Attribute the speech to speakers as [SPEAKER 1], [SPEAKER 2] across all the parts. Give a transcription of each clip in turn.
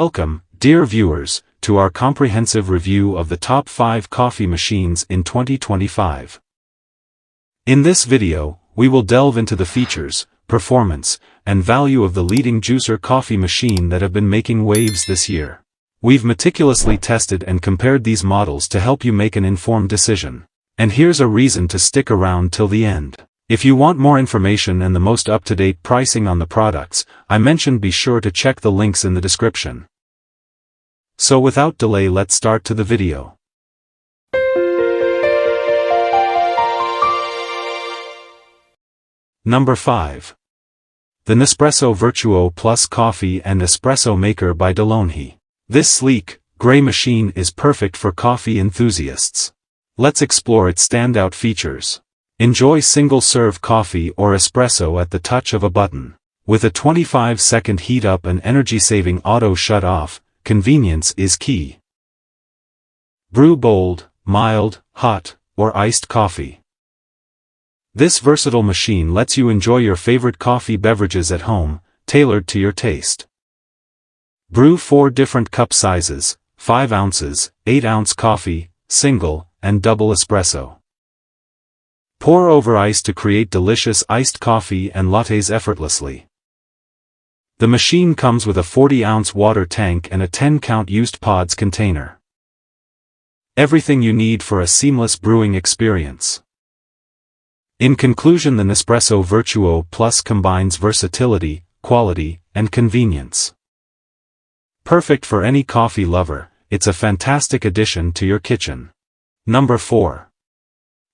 [SPEAKER 1] Welcome, dear viewers, to our comprehensive review of the top 5 coffee machines in 2025. In this video, we will delve into the features, performance, and value of the leading juicer coffee machine that have been making waves this year. We've meticulously tested and compared these models to help you make an informed decision. And here's a reason to stick around till the end. If you want more information and the most up-to-date pricing on the products I mentioned, be sure to check the links in the description. So without delay, let's start to the video. Number 5. The Nespresso Vertuo Plus Coffee and Espresso Maker by Delonghi. This sleek, gray machine is perfect for coffee enthusiasts. Let's explore its standout features. Enjoy single-serve coffee or espresso at the touch of a button. With a 25-second heat-up and energy-saving auto shut-off, convenience is key. Brew bold, mild, hot, or iced coffee. This versatile machine lets you enjoy your favorite coffee beverages at home, tailored to your taste. Brew 4 different cup sizes, 5 ounces, 8-ounce coffee, single, and double espresso. Pour over ice to create delicious iced coffee and lattes effortlessly. The machine comes with a 40-ounce water tank and a 10-count used pods container. Everything you need for a seamless brewing experience. In conclusion, the Nespresso Vertuo Plus combines versatility, quality, and convenience. Perfect for any coffee lover, it's a fantastic addition to your kitchen. Number 4.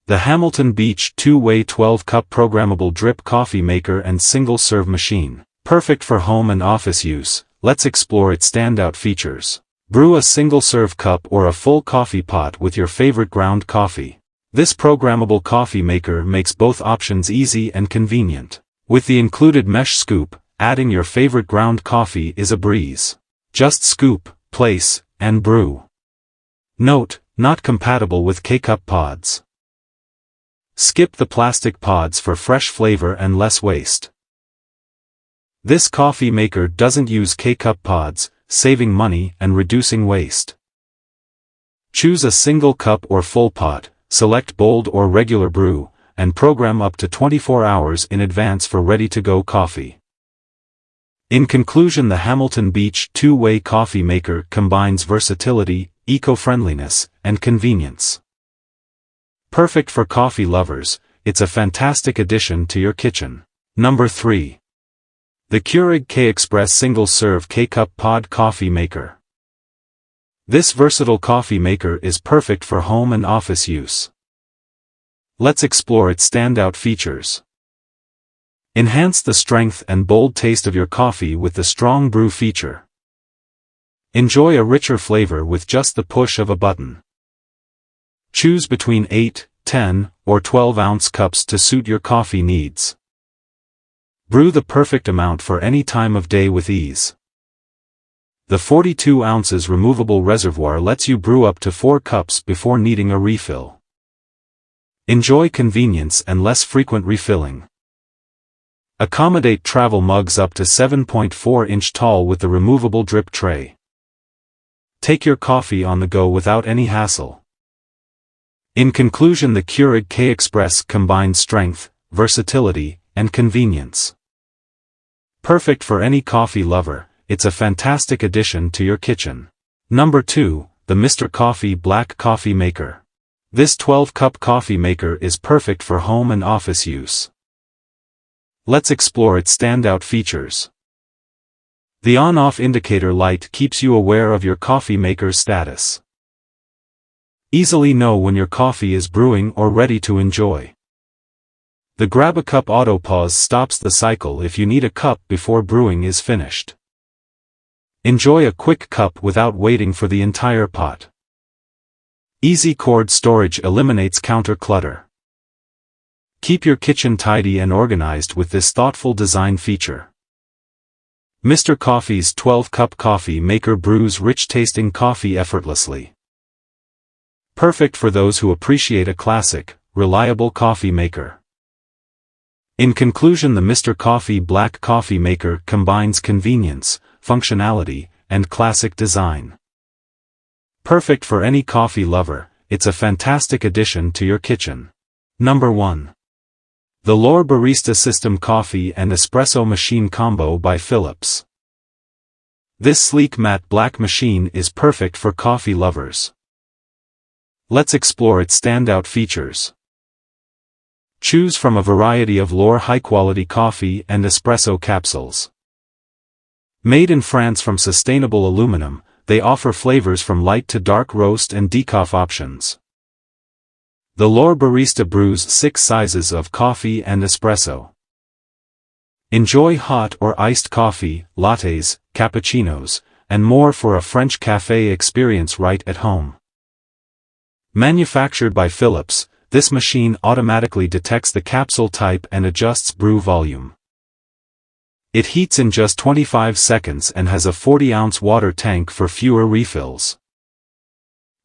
[SPEAKER 1] The Hamilton Beach 2-Way 12-Cup Programmable Drip Coffee Maker and Single-Serve Machine. Perfect for home and office use, let's explore its standout features. Brew a single-serve cup or a full coffee pot with your favorite ground coffee. This programmable coffee maker makes both options easy and convenient. With the included mesh scoop, adding your favorite ground coffee is a breeze. Just scoop, place, and brew. Note, not compatible with K-Cup pods. Skip the plastic pods for fresh flavor and less waste. This coffee maker doesn't use K-Cup pods, saving money and reducing waste. Choose a single cup or full pot, select bold or regular brew, and program up to 24 hours in advance for ready-to-go coffee. In conclusion, the Hamilton Beach 2-Way Coffee Maker combines versatility, eco-friendliness, and convenience. Perfect for coffee lovers, it's a fantastic addition to your kitchen. Number 3. The Keurig K-Express Single-Serve K-Cup Pod Coffee Maker. This versatile coffee maker is perfect for home and office use. Let's explore its standout features. Enhance the strength and bold taste of your coffee with the strong brew feature. Enjoy a richer flavor with just the push of a button. Choose between 8, 10, or 12-ounce cups to suit your coffee needs. Brew the perfect amount for any time of day with ease. The 42 ounces removable reservoir lets you brew up to 4 cups before needing a refill. Enjoy convenience and less frequent refilling. Accommodate travel mugs up to 7.4-inch tall with the removable drip tray. Take your coffee on the go without any hassle. In conclusion, the Keurig K-Express combines strength, versatility, and convenience. Perfect for any coffee lover, it's a fantastic addition to your kitchen. Number 2, the Mr. Coffee Black Coffee Maker. This 12-cup coffee maker is perfect for home and office use. Let's explore its standout features. The on-off indicator light keeps you aware of your coffee maker's status. Easily know when your coffee is brewing or ready to enjoy. The Grab-A-Cup auto pause stops the cycle if you need a cup before brewing is finished. Enjoy a quick cup without waiting for the entire pot. Easy cord storage eliminates counter clutter. Keep your kitchen tidy and organized with this thoughtful design feature. Mr. Coffee's 12-cup coffee maker brews rich-tasting coffee effortlessly. Perfect for those who appreciate a classic, reliable coffee maker. In conclusion, the Mr. Coffee Black Coffee Maker combines convenience, functionality, and classic design. Perfect for any coffee lover, it's a fantastic addition to your kitchen. Number 1. The L'Or Barista System Coffee and Espresso Machine Combo by Philips. This sleek matte black machine is perfect for coffee lovers. Let's explore its standout features. Choose from a variety of L'Or high-quality coffee and espresso capsules. Made in France from sustainable aluminum, they offer flavors from light to dark roast and decaf options. The L'Or Barista brews 6 sizes of coffee and espresso. Enjoy hot or iced coffee, lattes, cappuccinos, and more for a French cafe experience right at home. Manufactured by Philips, this machine automatically detects the capsule type and adjusts brew volume. It heats in just 25 seconds and has a 40-ounce water tank for fewer refills.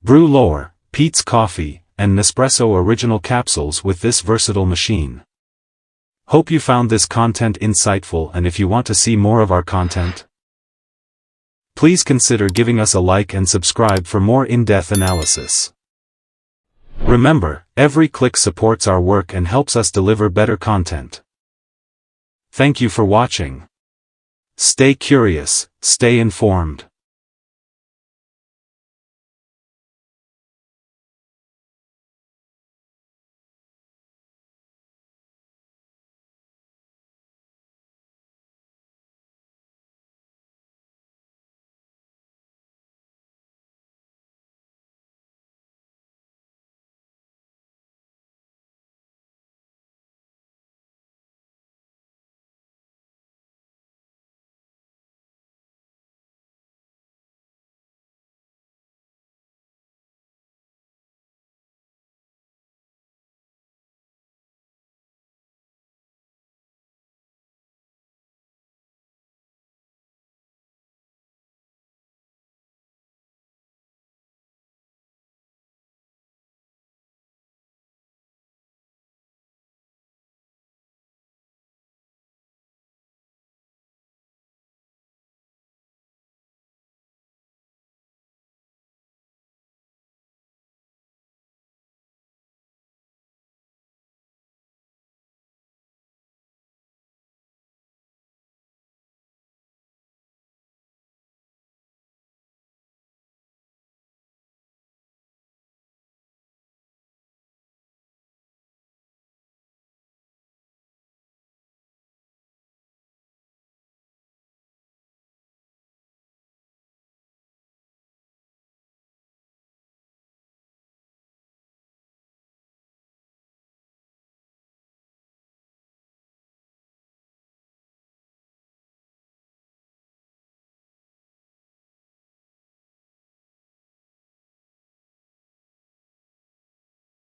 [SPEAKER 1] Brew L'Or, Peet's Coffee, and Nespresso original capsules with this versatile machine. Hope you found this content insightful, and if you want to see more of our content, please consider giving us a like and subscribe for more in-depth analysis. Remember, every click supports our work and helps us deliver better content. Thank you for watching. Stay curious, stay informed.